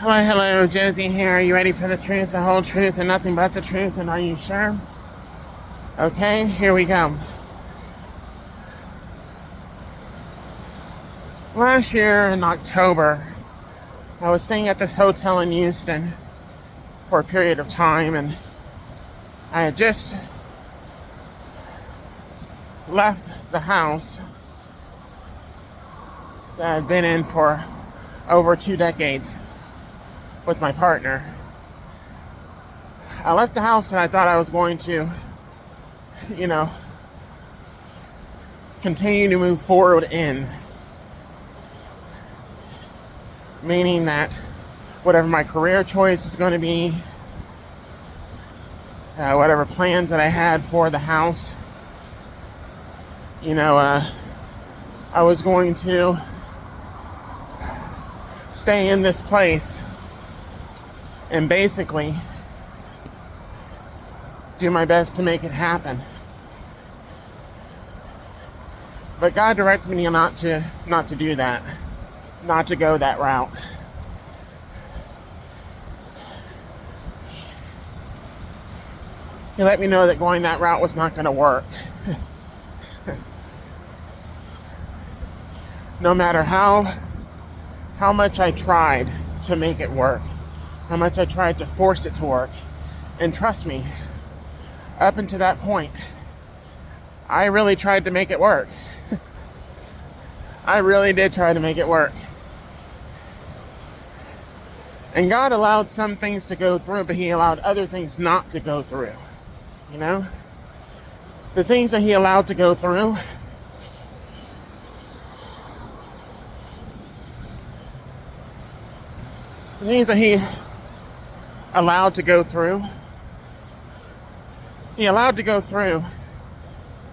Hello, hello, Josie here. Are you ready for the truth, the whole truth, and nothing but the truth? And are you sure? Okay, here we go. Last year in October, I was staying at this hotel in Houston for a period of time, and I had just left the house that I'd been in for over 2 decades with my partner. I left the house and I thought I was going to, continue to move forward meaning that whatever my career choice was going to be, whatever plans that I had for the house, I was going to stay in this place and basically do my best to make it happen. But God directed me not to do that, not to go that route. He let me know that going that route was not going to work. No matter how much I tried to make it work, how much I tried to force it to work. And trust me, up until that point, I really tried to make it work. I really did try to make it work. And God allowed some things to go through, but He allowed other things not to go through. The things that He allowed to go through, the things that He allowed to go through, He allowed to go through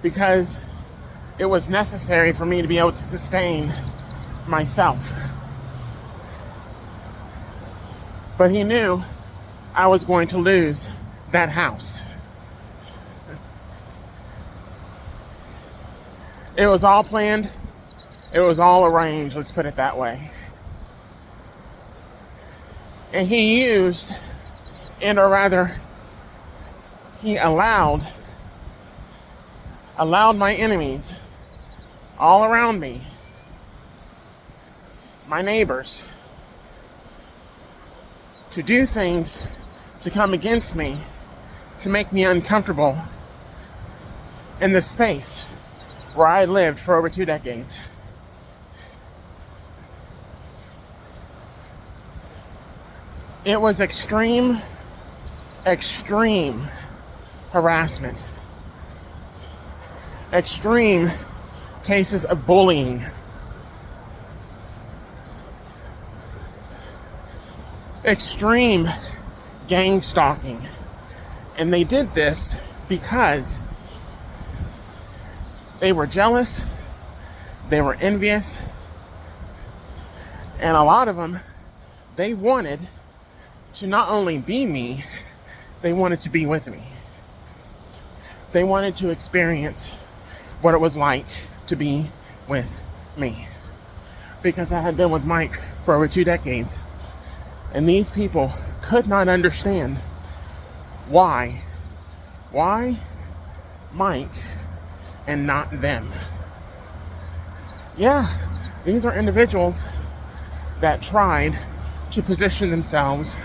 because it was necessary for me to be able to sustain myself. But He knew I was going to lose that house. It was all planned. It was all arranged, let's put it that way. And He used, He allowed my enemies all around me, my neighbors, to do things to come against me, to make me uncomfortable in the space where I lived for over 2 decades. It was extreme harassment, extreme cases of bullying, extreme gang stalking. And they did this because they were jealous, they were envious, and a lot of them, they wanted to not only be me, they wanted to be with me. They wanted to experience what it was like to be with me. Because I had been with Mike for over 2 decades. And these people could not understand why Mike and not them. Yeah, these are individuals that tried to position themselves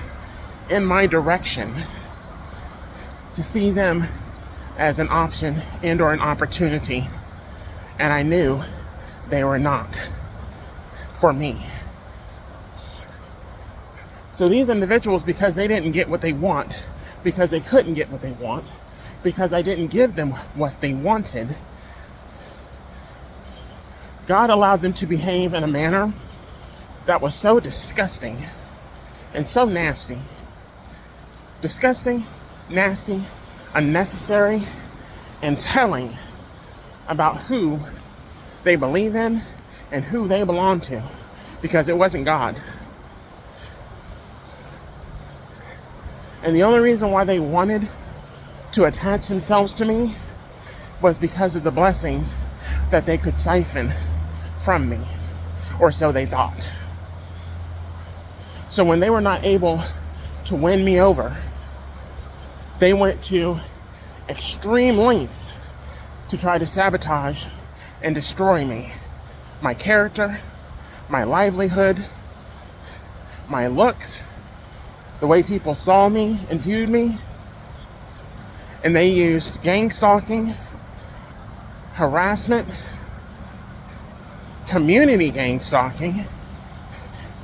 in my direction to see them as an option and or an opportunity. And I knew they were not for me. So these individuals, because they didn't get what they want, because they couldn't get what they want, because I didn't give them what they wanted, God allowed them to behave in a manner that was so disgusting and so nasty. Disgusting, nasty, unnecessary, and telling about who they believe in and who they belong to, because it wasn't God. And the only reason why they wanted to attach themselves to me was because of the blessings that they could siphon from me, or so they thought. So when they were not able to win me over, they went to extreme lengths to try to sabotage and destroy me. My character, my livelihood, my looks, the way people saw me and viewed me. And they used gang stalking, harassment, community gang stalking,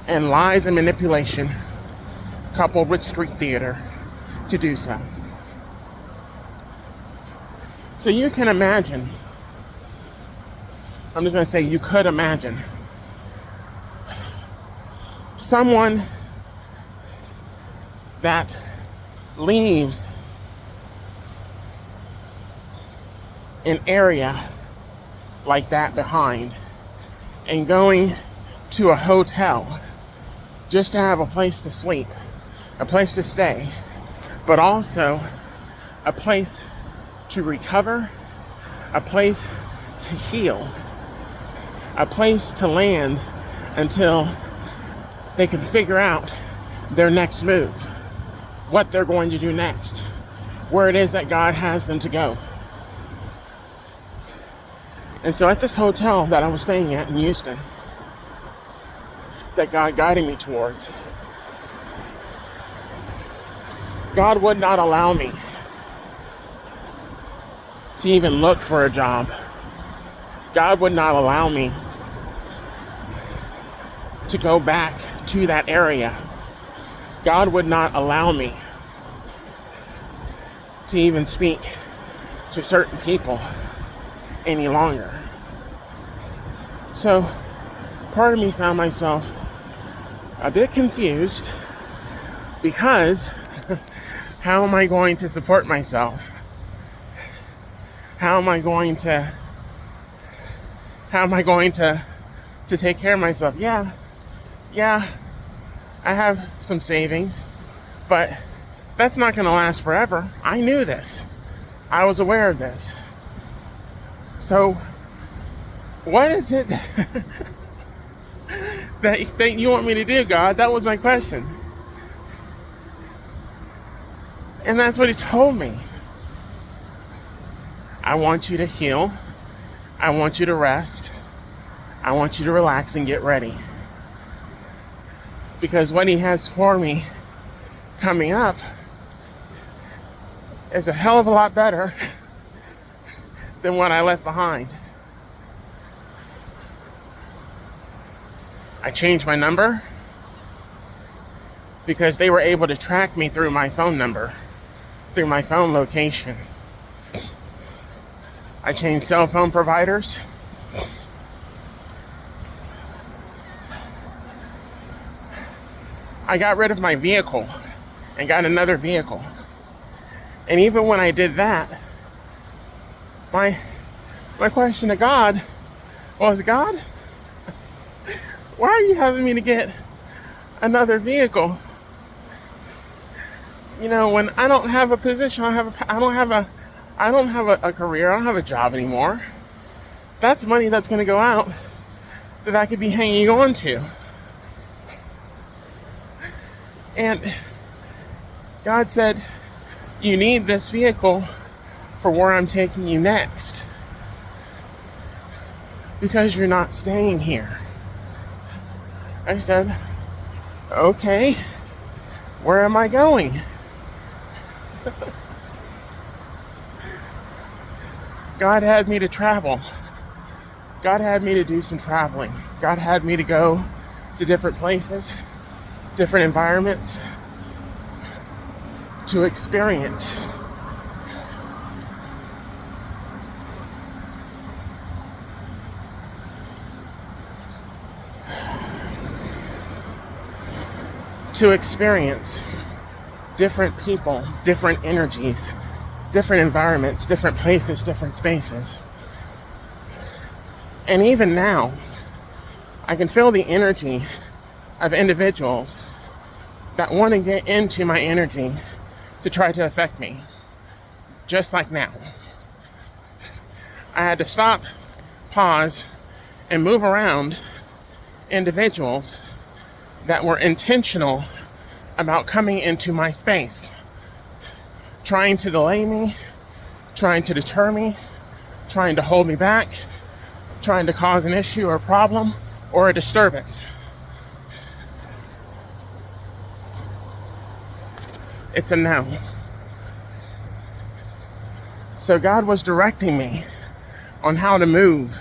and lies and manipulation coupled with street theater to do so. So you can imagine, I'm just going to say you could imagine, someone that leaves an area like that behind and going to a hotel just to have a place to sleep, a place to stay, but also a place to recover, a place to heal, a place to land until they can figure out their next move, what they're going to do next, where it is that God has them to go. And so at this hotel that I was staying at in Houston, that God guided me towards, God would not allow me to even look for a job. God would not allow me to go back to that area. God would not allow me to even speak to certain people any longer. So part of me found myself a bit confused because how am I going to support myself? How am I going to take care of myself? Yeah, I have some savings, but that's not going to last forever. I knew this. I was aware of this. So what is it that you want me to do, God? That was my question. And that's what he told me. I want you to heal. I want you to rest. I want you to relax and get ready. Because what he has for me coming up is a hell of a lot better than what I left behind. I changed my number because they were able to track me through my phone number, through my phone location. I changed cell phone providers. I got rid of my vehicle and got another vehicle. And even when I did that, my question to God was, God, why are you having me to get another vehicle? You know, when I don't have a position, I don't have a career, I don't have a job anymore. That's money that's going to go out that I could be hanging on to. And God said, you need this vehicle for where I'm taking you next, because you're not staying here. I said, okay, where am I going? God had me to travel. God had me to do some traveling. God had me to go to different places, different environments, to experience. To experience different people, different energies, different environments, different places, different spaces. And even now, I can feel the energy of individuals that want to get into my energy to try to affect me. Just like now. I had to stop, pause, and move around individuals that were intentional about coming into my space, trying to delay me, trying to deter me, trying to hold me back, trying to cause an issue or a problem or a disturbance. It's a no. So God was directing me on how to move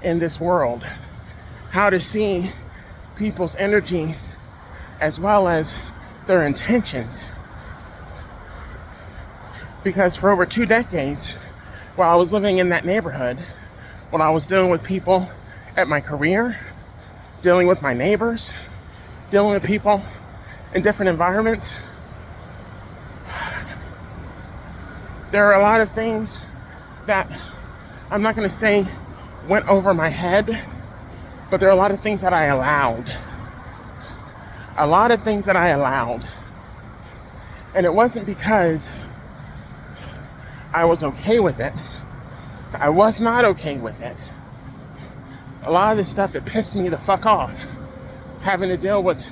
in this world, how to see people's energy as well as their intentions. Because for over 2 decades, while I was living in that neighborhood, when I was dealing with people at my career, dealing with my neighbors, dealing with people in different environments, there are a lot of things that I'm not going to say went over my head, but there are a lot of things that I allowed. A lot of things that I allowed. And it wasn't because I was okay with it. I was not okay with it. A lot of this stuff, it pissed me the fuck off, having to deal with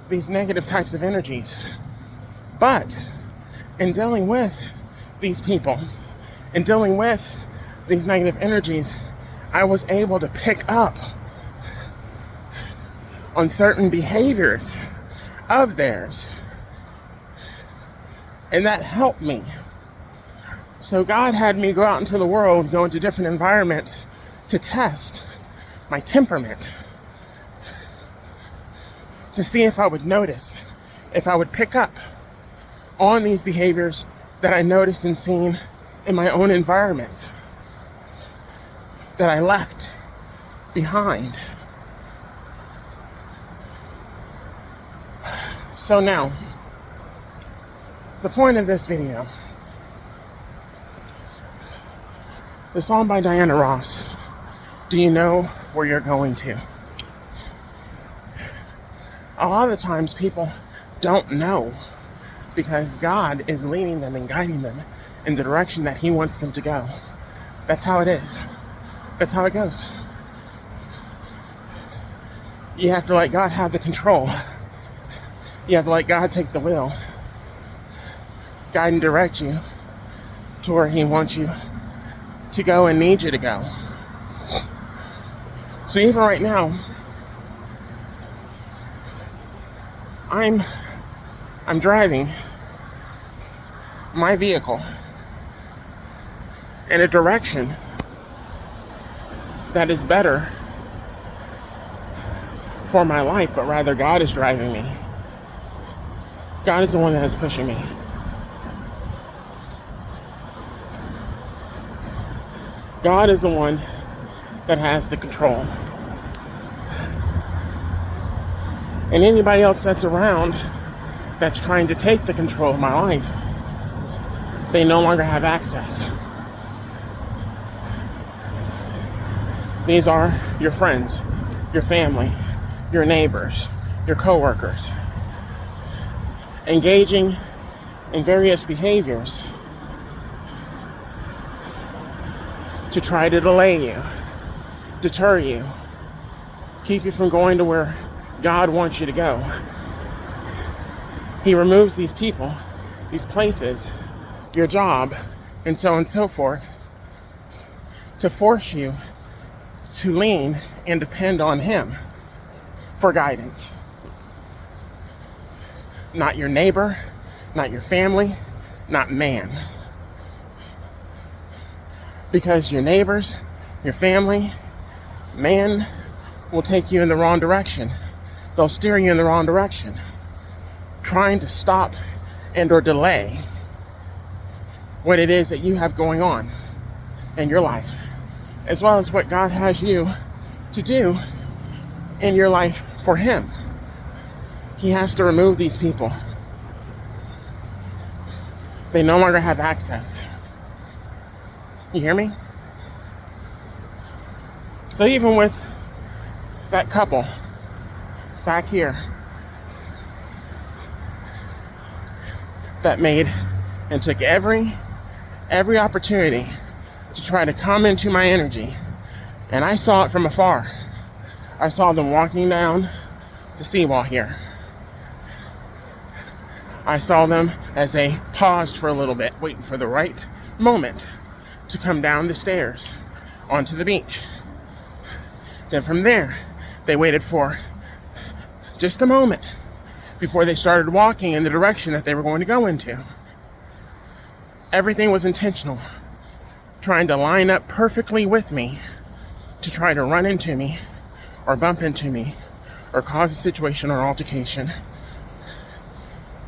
these negative types of energies. But in dealing with these people, in dealing with these negative energies, I was able to pick up on certain behaviors of theirs. And that helped me. So God had me go out into the world, go into different environments to test my temperament, to see if I would notice, if I would pick up on these behaviors that I noticed and seen in my own environments, that I left behind. So now, the point of this video, the song by Diana Ross, Do You Know Where You're Going To? A lot of the times people don't know because God is leading them and guiding them in the direction that He wants them to go. That's how it is. That's how it goes. You have to let God have the control. You have to let God take the wheel, guide and direct you to where He wants you to go and need you to go. So even right now, I'm driving my vehicle in a direction that is better for my life, but rather God is driving me. God is the one that is pushing me. God is the one that has the control. And anybody else that's around that's trying to take the control of my life, they no longer have access. These are your friends, your family, your neighbors, your coworkers, engaging in various behaviors to try to delay you, deter you, keep you from going to where God wants you to go. He removes these people, these places, your job, and so on and so forth, to force you to lean and depend on Him for guidance. Not your neighbor, not your family, not man. Because your neighbors, your family, man will take you in the wrong direction. They'll steer you in the wrong direction, trying to stop and or delay what it is that you have going on in your life, as well as what God has you to do in your life for Him. He has to remove these people. They no longer have access. You hear me? So even with that couple back here that made and took every opportunity to try to come into my energy, and I saw it from afar. I saw them walking down the seawall here. I saw them as they paused for a little bit, waiting for the right moment to come down the stairs onto the beach. Then from there, they waited for just a moment before they started walking in the direction that they were going to go into. Everything was intentional, trying to line up perfectly with me to try to run into me or bump into me or cause a situation or altercation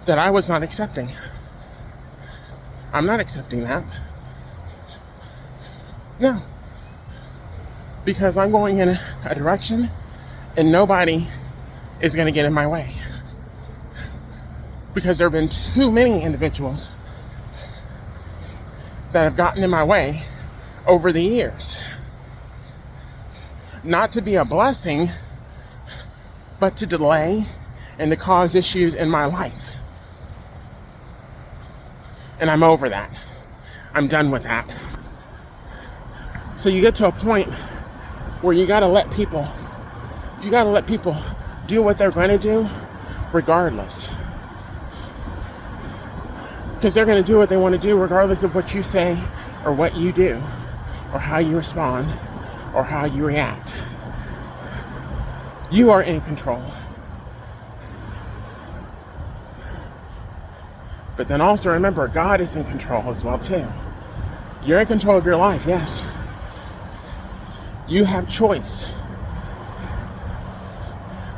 that I was not accepting. I'm not accepting that. No. Because I'm going in a direction and nobody is going to get in my way. Because there have been too many individuals that have gotten in my way over the years. Not to be a blessing, but to delay and to cause issues in my life. And I'm over that. I'm done with that. So you get to a point where you gotta let people do what they're gonna do regardless. Because they're gonna do what they wanna do regardless of what you say or what you do or how you respond or how you react. You are in control. But then also remember, God is in control as well too. You're in control of your life, yes. You have choice.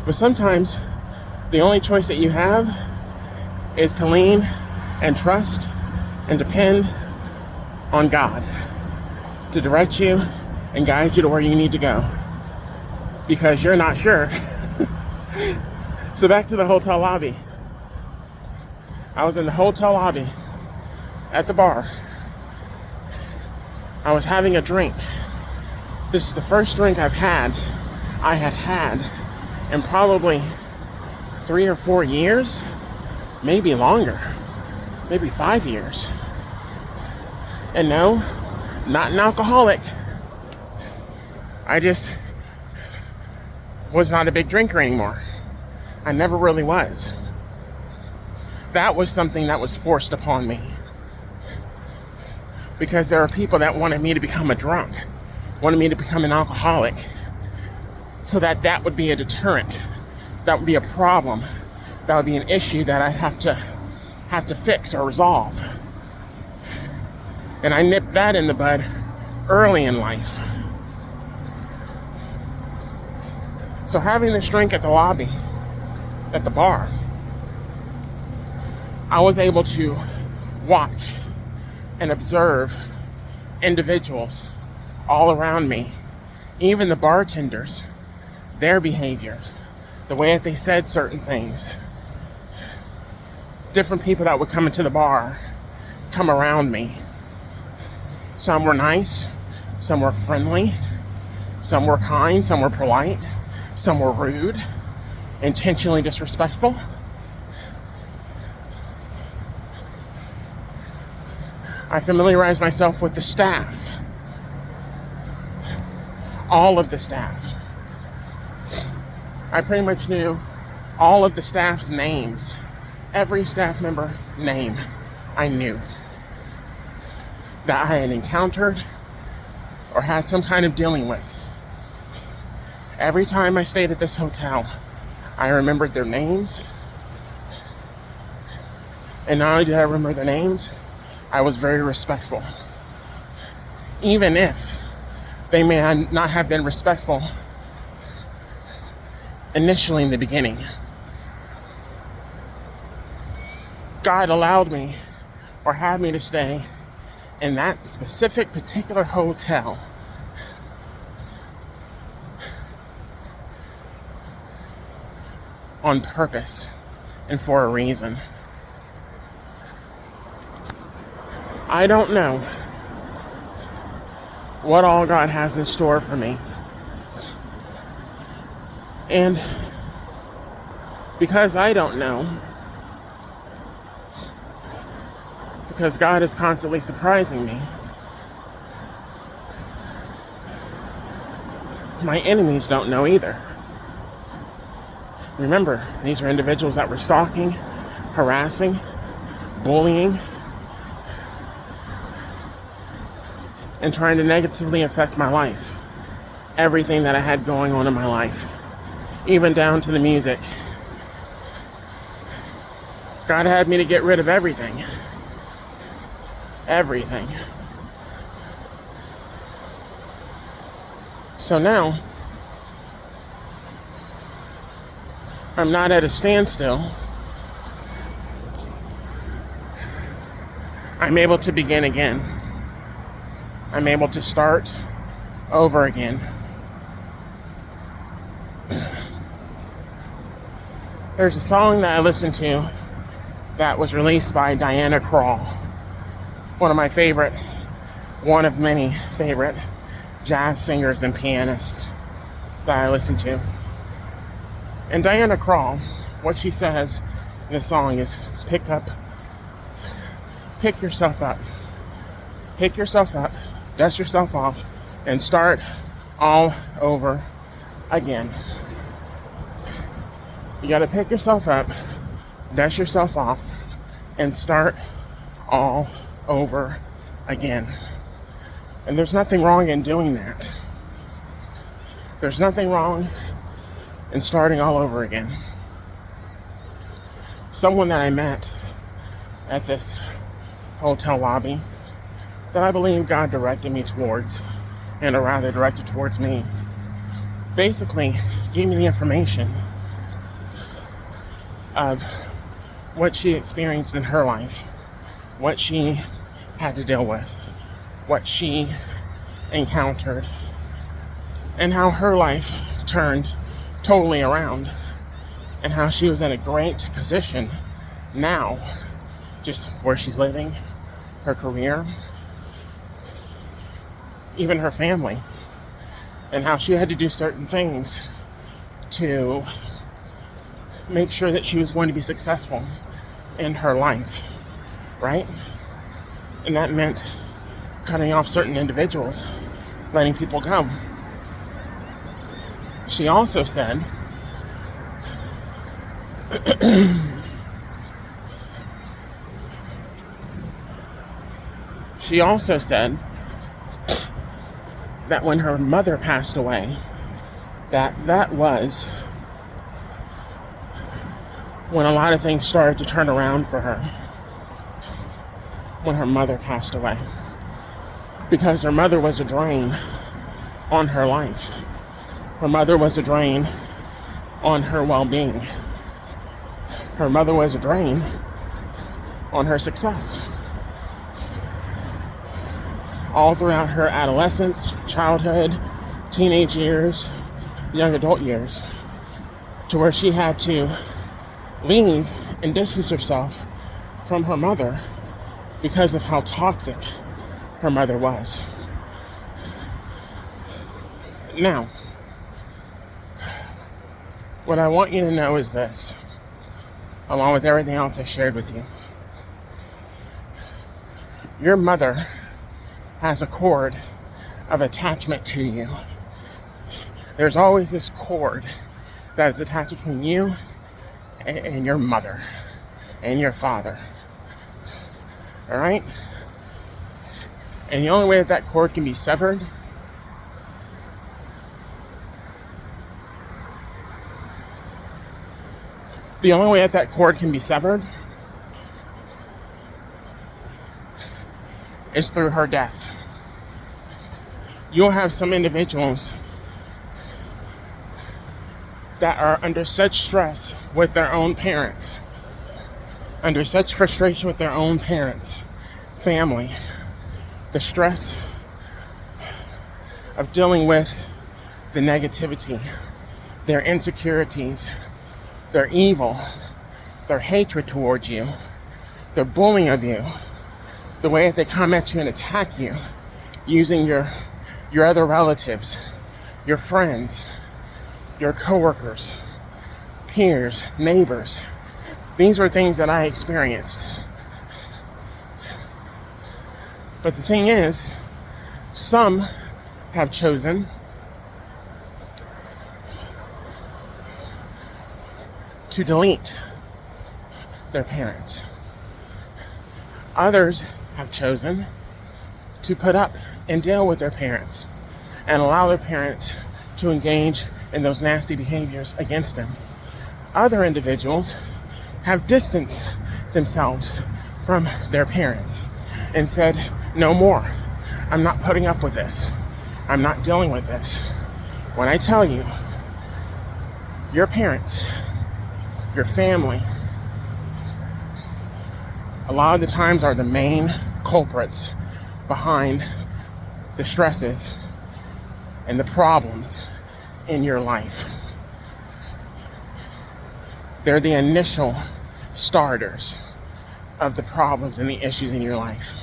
But sometimes the only choice that you have is to lean and trust and depend on God to direct you and guide you to where you need to go. Because you're not sure. So back to the hotel lobby. I was in the hotel lobby at the bar. I was having a drink. This is the first drink I had in probably 3 or 4 years, maybe longer, maybe 5 years. And no, not an alcoholic. I just was not a big drinker anymore. I never really was. That was something that was forced upon me. Because there are people that wanted me to become a drunk, wanted me to become an alcoholic, so that would be a deterrent. That would be a problem. That would be an issue that I have to fix or resolve. And I nipped that in the bud early in life. So having this drink at the lobby, at the bar, I was able to watch and observe individuals all around me, even the bartenders, their behaviors, the way that they said certain things. Different people that would come into the bar, come around me. Some were nice, some were friendly, some were kind, some were polite, some were rude, intentionally disrespectful. I familiarized myself with the staff. All of the staff. I pretty much knew all of the staff's names. Every staff member name I knew. That I had encountered or had some kind of dealing with. Every time I stayed at this hotel, I remembered their names. And not only did I remember their names, I was very respectful. Even if they may not have been respectful initially in the beginning. God allowed me or had me to stay in that specific particular hotel on purpose and for a reason. I don't know what all God has in store for me. And because I don't know, because God is constantly surprising me, my enemies don't know either. Remember, these are individuals that were stalking, harassing, bullying, and trying to negatively affect my life. Everything that I had going on in my life, even down to the music. God had me to get rid of everything. Everything. So now, I'm not at a standstill. I'm able to begin again. I'm able to start over again. There's a song that I listened to that was released by Diana Krall, one of my favorite, one of many favorite jazz singers and pianists that I listen to. And Diana Krall, what she says in the song is pick yourself up, dust yourself off, and start all over again. You gotta pick yourself up, dust yourself off, and start all over again. And there's nothing wrong in doing that. There's nothing wrong in starting all over again. Someone that I met at this hotel lobby that I believe God directed me towards, and or rather directed towards me, basically gave me the information of what she experienced in her life, what she had to deal with, what she encountered, and how her life turned totally around, and how she was in a great position now, just where she's living, her career, even her family, and how she had to do certain things to make sure that she was going to be successful in her life, right? And that meant cutting off certain individuals, letting people go. She also said that when her mother passed away, that was when a lot of things started to turn around for her, when her mother passed away. Because her mother was a drain on her life. Her mother was a drain on her well-being. Her mother was a drain on her success. All throughout her adolescence, childhood, teenage years, young adult years, to where she had to leave and distance herself from her mother because of how toxic her mother was. Now, what I want you to know is this, along with everything else I shared with you. Your mother has a cord of attachment to you. There's always this cord that is attached between you and your mother and your father. All right? And the only way that cord can be severed is through her death. You'll have some individuals that are under such stress with their own parents, under such frustration with their own parents, family, the stress of dealing with the negativity, their insecurities, their evil, their hatred towards you, their bullying of you, the way that they come at you and attack you using your other relatives, your friends, your coworkers, peers, neighbors. These were things that I experienced. But the thing is, some have chosen to delete their parents. Others have chosen to put up and deal with their parents and allow their parents to engage in those nasty behaviors against them. Other individuals have distanced themselves from their parents and said, no more. I'm not putting up with this. I'm not dealing with this. When I tell you, your parents, your family, a lot of the times are the main culprits behind the stresses and the problems in your life. They're the initial starters of the problems and the issues in your life.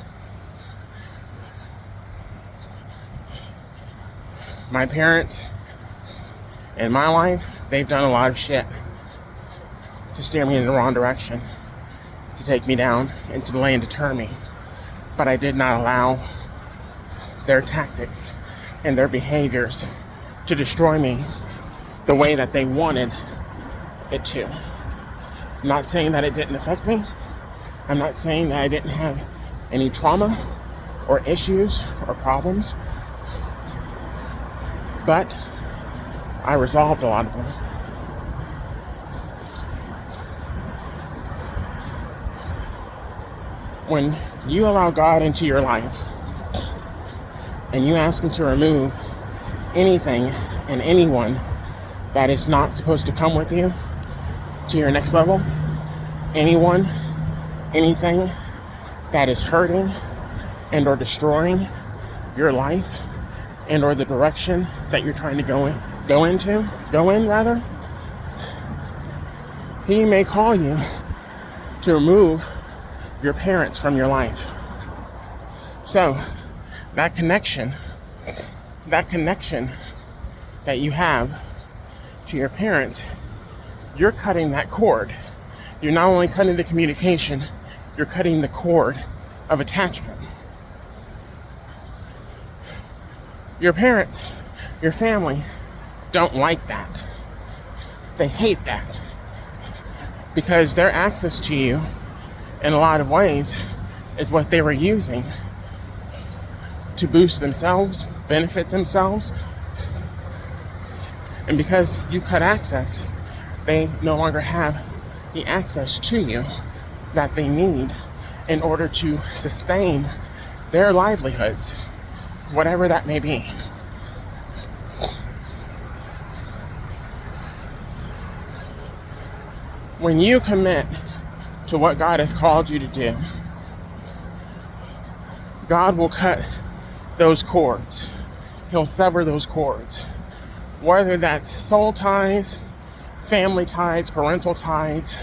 My parents in my life, they've done a lot of shit to steer me in the wrong direction, to take me down and to delay and deter me. But I did not allow their tactics and their behaviors to destroy me the way that they wanted it to. I'm not saying that it didn't affect me. I'm not saying that I didn't have any trauma or issues or problems. But I resolved a lot of them. When you allow God into your life and you ask Him to remove anything and anyone that is not supposed to come with you to your next level, anyone, anything that is hurting and or destroying your life and or the direction that you're trying to go in, He may call you to remove your parents from your life. So that connection that you have to your parents, you're cutting that cord. You're not only cutting the communication, you're cutting the cord of attachment. Your parents, your family, don't like that. They hate that. Because their access to you, in a lot of ways, is what they were using to boost themselves, benefit themselves. And because you cut access, they no longer have the access to you that they need in order to sustain their livelihoods, whatever that may be. When you commit to what God has called you to do, God will cut those cords. He'll sever those cords. Whether that's soul ties, family ties, parental ties,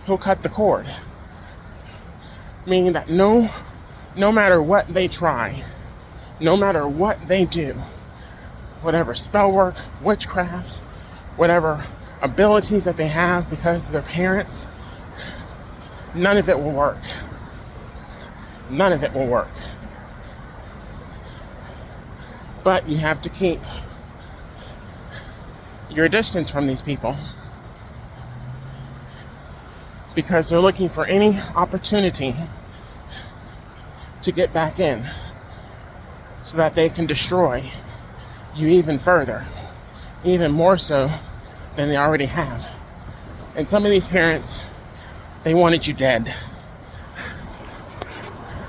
He'll cut the cord. Meaning that no matter what they try, no matter what they do, whatever spell work, witchcraft, whatever abilities that they have because of their parents, none of it will work. None of it will work. But you have to keep your distance from these people because they're looking for any opportunity to get back in so that they can destroy you even further, even more so than they already have. And some of these parents, they wanted you dead.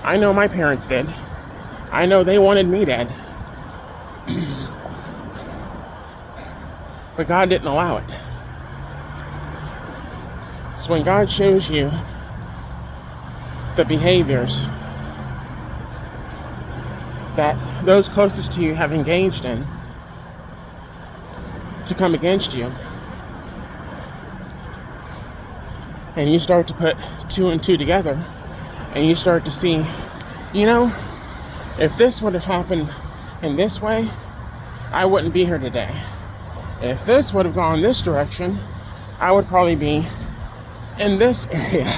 I know my parents did. I know they wanted me dead. But God didn't allow it. So when God shows you the behaviors that those closest to you have engaged in to come against you, and you start to put two and two together, and you start to see, if this would have happened in this way, I wouldn't be here today. If this would have gone this direction, I would probably be in this area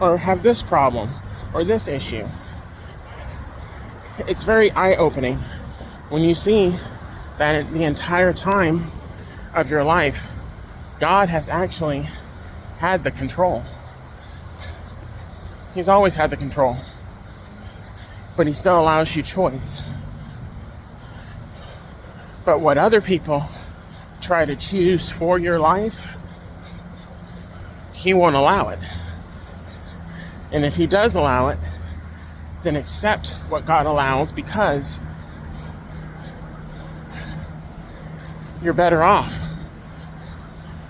or have this problem or this issue. It's very eye-opening when you see that the entire time of your life, God has actually had the control. He's always had the control. But he still allows you choice. But what other people try to choose for your life, he won't allow it. And if he does allow it, then accept what God allows, because you're better off.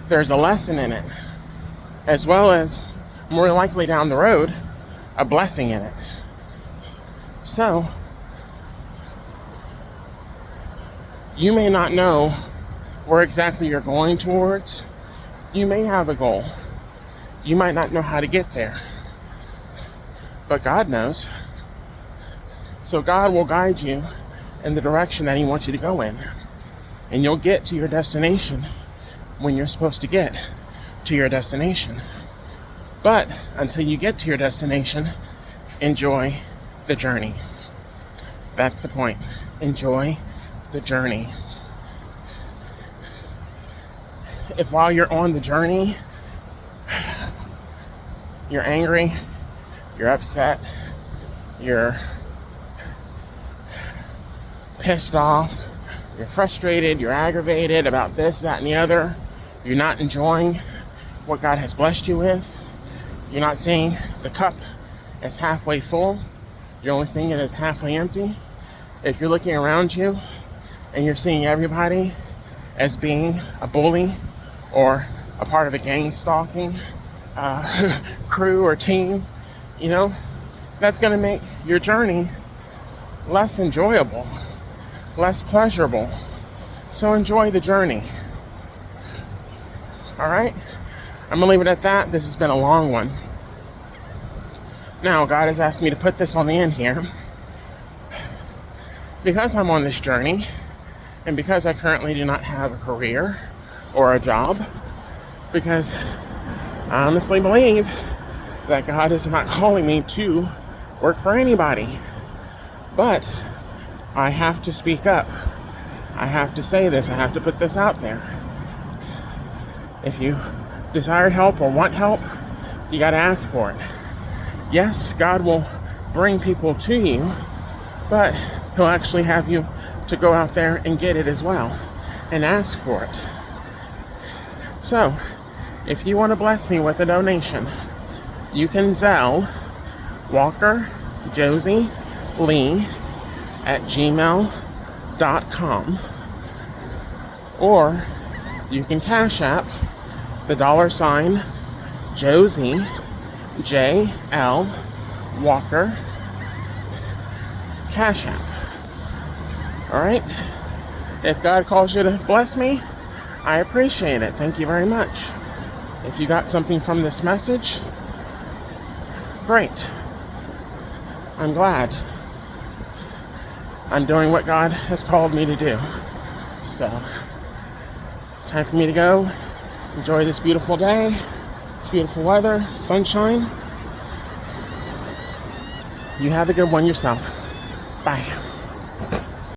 There's a lesson in it, as well as, more likely down the road, a blessing in it. So, you may not know where exactly you're going towards. You may have a goal. You might not know how to get there. But God knows. So God will guide you in the direction that he wants you to go in. And you'll get to your destination when you're supposed to get to your destination. But until you get to your destination, enjoy the journey. That's the point. Enjoy the journey. If while you're on the journey, you're angry, you're upset, you're pissed off, you're frustrated, you're aggravated about this, that, and the other, you're not enjoying what God has blessed you with, you're not seeing the cup as halfway full, you're only seeing it as halfway empty. If you're looking around you and you're seeing everybody as being a bully or a part of a gang stalking crew or team, that's going to make your journey less enjoyable, less pleasurable. So enjoy the journey. All right? I'm going to leave it at that. This has been a long one. Now, God has asked me to put this on the end here. Because I'm on this journey, and because I currently do not have a career or a job, because I honestly believe that God is not calling me to work for anybody. But I have to speak up. I have to say this. I have to put this out there. If you desire help or want help, you got to ask for it. Yes, God will bring people to you, but he'll actually have you to go out there and get it as well and ask for it. So, if you want to bless me with a donation, you can Zelle Walker Josie Lee at gmail.com, or you can Cash App the $ Josie J.L. Walker Cash App. All right? If God calls you to bless me, I appreciate it. Thank you very much. If you got something from this message, great. I'm glad. I'm doing what God has called me to do. So, time for me to go. Enjoy this beautiful day. It's beautiful weather, sunshine. You have a good one yourself. Bye.